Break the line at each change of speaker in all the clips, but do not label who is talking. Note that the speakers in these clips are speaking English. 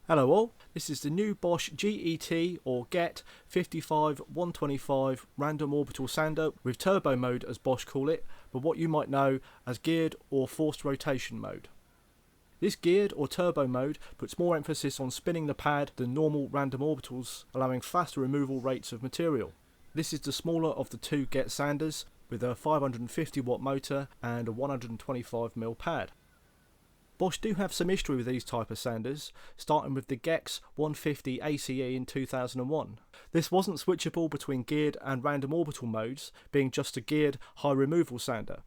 Hello all, this is the new Bosch GET or GET 55125 random orbital sander with turbo mode as Bosch call it, but what you might know as geared or forced rotation mode. This geared or turbo mode puts more emphasis on spinning the pad than normal random orbitals, allowing faster removal rates of material. This is the smaller of the two GET sanders with a 550 watt motor and a 125mm pad. Bosch do have some history with these type of sanders, starting with the GEX 150 ACE in 2001. This wasn't switchable between geared and random orbital modes, being just a geared high removal sander.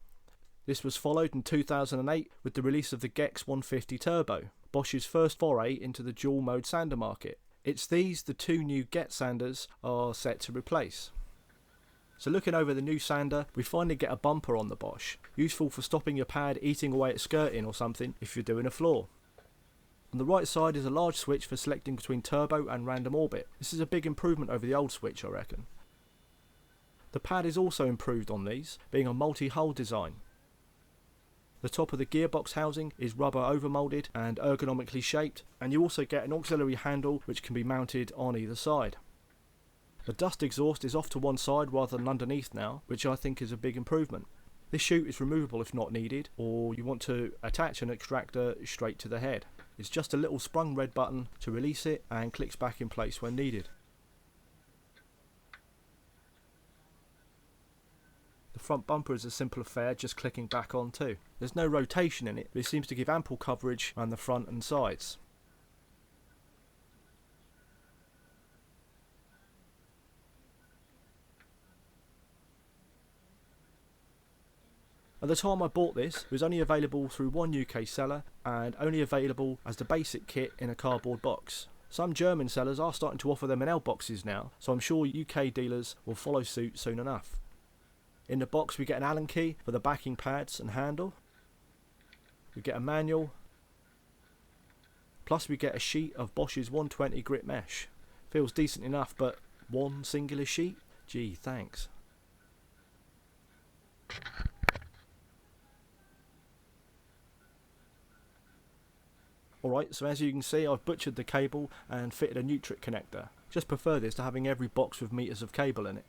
This was followed in 2008 with the release of the GEX 150 Turbo, Bosch's first foray into the dual mode sander market. It's these the two new GET sanders are set to replace. So looking over the new sander, we finally get a bumper on the Bosch, useful for stopping your pad eating away at skirting or something if you're doing a floor. On the right side is a large switch for selecting between turbo and random orbit. This is a big improvement over the old switch, I reckon. The pad is also improved on these, being a multi-hull design. The top of the gearbox housing is rubber overmoulded and ergonomically shaped, and you also get an auxiliary handle which can be mounted on either side. The dust exhaust is off to one side rather than underneath now, which I think is a big improvement. This chute is removable if not needed, or you want to attach an extractor straight to the head. It's just a little sprung red button to release it and clicks back in place when needed. The front bumper is a simple affair, just clicking back on too. There's no rotation in it, but it seems to give ample coverage around the front and sides. At the time I bought this, it was only available through one UK seller and only available as the basic kit in a cardboard box. Some German sellers are starting to offer them in L boxes now, so I'm sure UK dealers will follow suit soon enough. In the box we get an Allen key for the backing pads and handle. We get a manual, plus we get a sheet of Bosch's 120 grit mesh. Feels decent enough, but one singular sheet? Gee, thanks. Alright, so as you can see I've butchered the cable and fitted a Nutric connector. Just prefer this to having every box with meters of cable in it.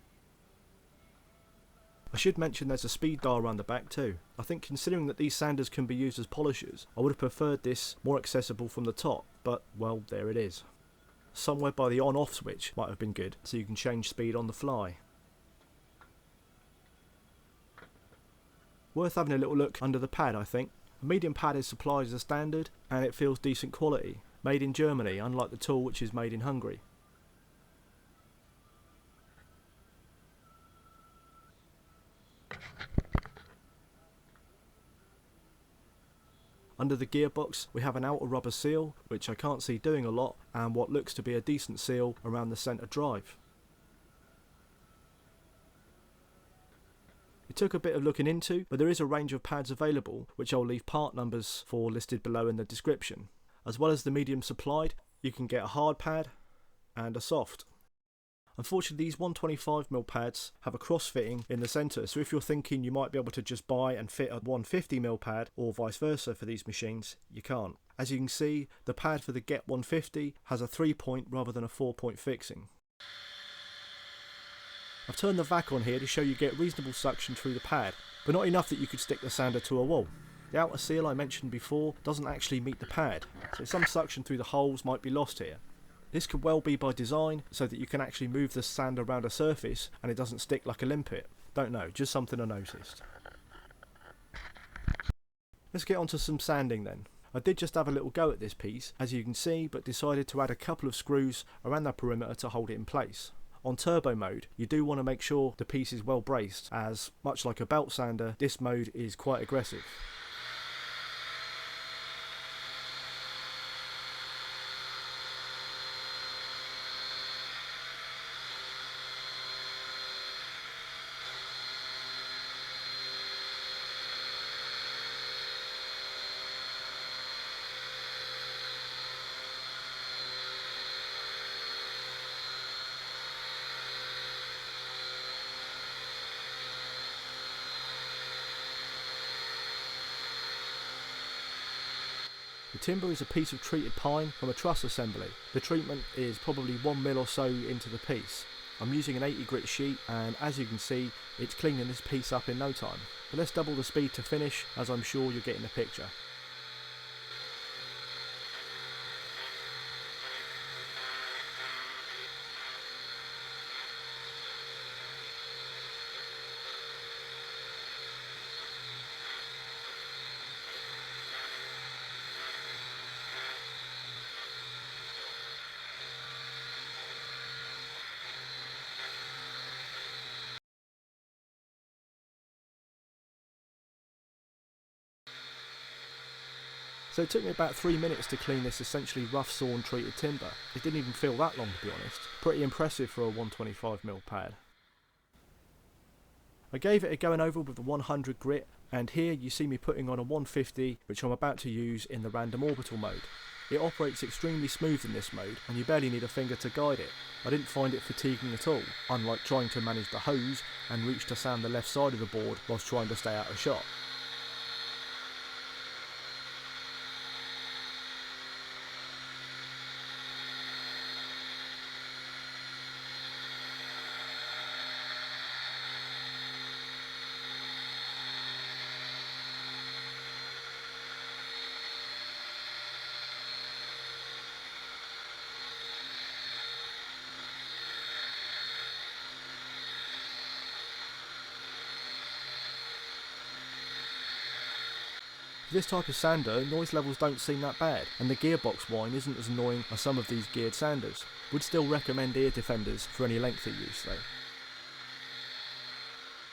I should mention there's a speed dial around the back too. I think considering that these sanders can be used as polishers, I would have preferred this more accessible from the top, but well, there it is. Somewhere by the on-off switch might have been good, so you can change speed on the fly. Worth having a little look under the pad, I think. A medium pad is supplied as a standard, and it feels decent quality. Made in Germany, unlike the tool which is made in Hungary. Under the gearbox we have an outer rubber seal, which I can't see doing a lot, and what looks to be a decent seal around the centre drive. It took a bit of looking into, but there is a range of pads available, which I'll leave part numbers for listed below in the description. As well as the medium supplied, you can get a hard pad and a soft. Unfortunately, these 125mm pads have a cross fitting in the centre, so if you're thinking you might be able to just buy and fit a 150mm pad or vice versa for these machines, you can't. As you can see, the pad for the GET 150 has a 3-point rather than a 4-point fixing. I've turned the vac on here to show you get reasonable suction through the pad, but not enough that you could stick the sander to a wall. The outer seal I mentioned before doesn't actually meet the pad, so some suction through the holes might be lost here. This could well be by design, so that you can actually move the sander around a surface and it doesn't stick like a limpet. Don't know, just something I noticed. Let's get on to some sanding then. I did just have a little go at this piece, as you can see, but decided to add a couple of screws around the perimeter to hold it in place. On turbo mode, you do want to make sure the piece is well braced, as much like a belt sander, this mode is quite aggressive. The timber is a piece of treated pine from a truss assembly. The treatment is probably 1 mil or so into the piece. I'm using an 80 grit sheet, and as you can see, it's cleaning this piece up in no time. But let's double the speed to finish, as I'm sure you're getting the picture. So it took me about 3 minutes to clean this essentially rough sawn treated timber. It didn't even feel that long, to be honest. Pretty impressive for a 125mm pad. I gave it a going over with the 100 grit, and here you see me putting on a 150, which I'm about to use in the random orbital mode. It operates extremely smooth in this mode, and you barely need a finger to guide it. I didn't find it fatiguing at all, unlike trying to manage the hose and reach to sand the left side of the board whilst trying to stay out of shot. For this type of sander, noise levels don't seem that bad, and the gearbox whine isn't as annoying as some of these geared sanders. Would still recommend ear defenders for any lengthy use though.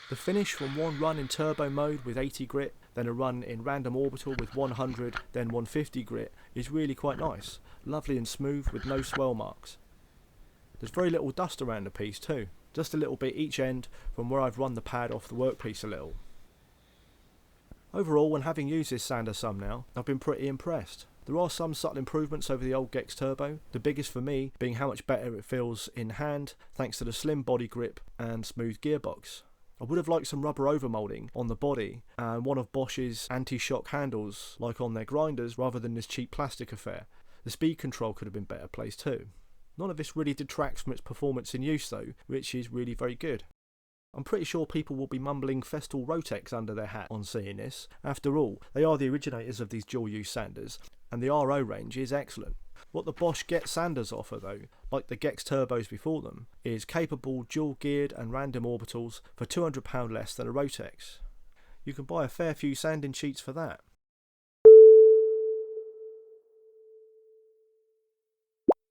The finish from one run in turbo mode with 80 grit, then a run in random orbital with 100, then 150 grit is really quite nice. Lovely and smooth with no swell marks. There's very little dust around the piece too, just a little bit each end from where I've run the pad off the workpiece a little. Overall, when having used this sander some now, I've been pretty impressed. There are some subtle improvements over the old GET Turbo, the biggest for me being how much better it feels in hand thanks to the slim body grip and smooth gearbox. I would have liked some rubber overmoulding on the body and one of Bosch's anti-shock handles like on their grinders rather than this cheap plastic affair. The speed control could have been better placed too. None of this really detracts from its performance in use though, which is really very good. I'm pretty sure people will be mumbling Festool Rotex under their hat on seeing this. After all, they are the originators of these dual-use sanders, and the RO range is excellent. What the Bosch GET sanders offer though, like the GET Turbos before them, is capable dual-geared and random orbitals for £200 less than a Rotex. You can buy a fair few sanding sheets for that.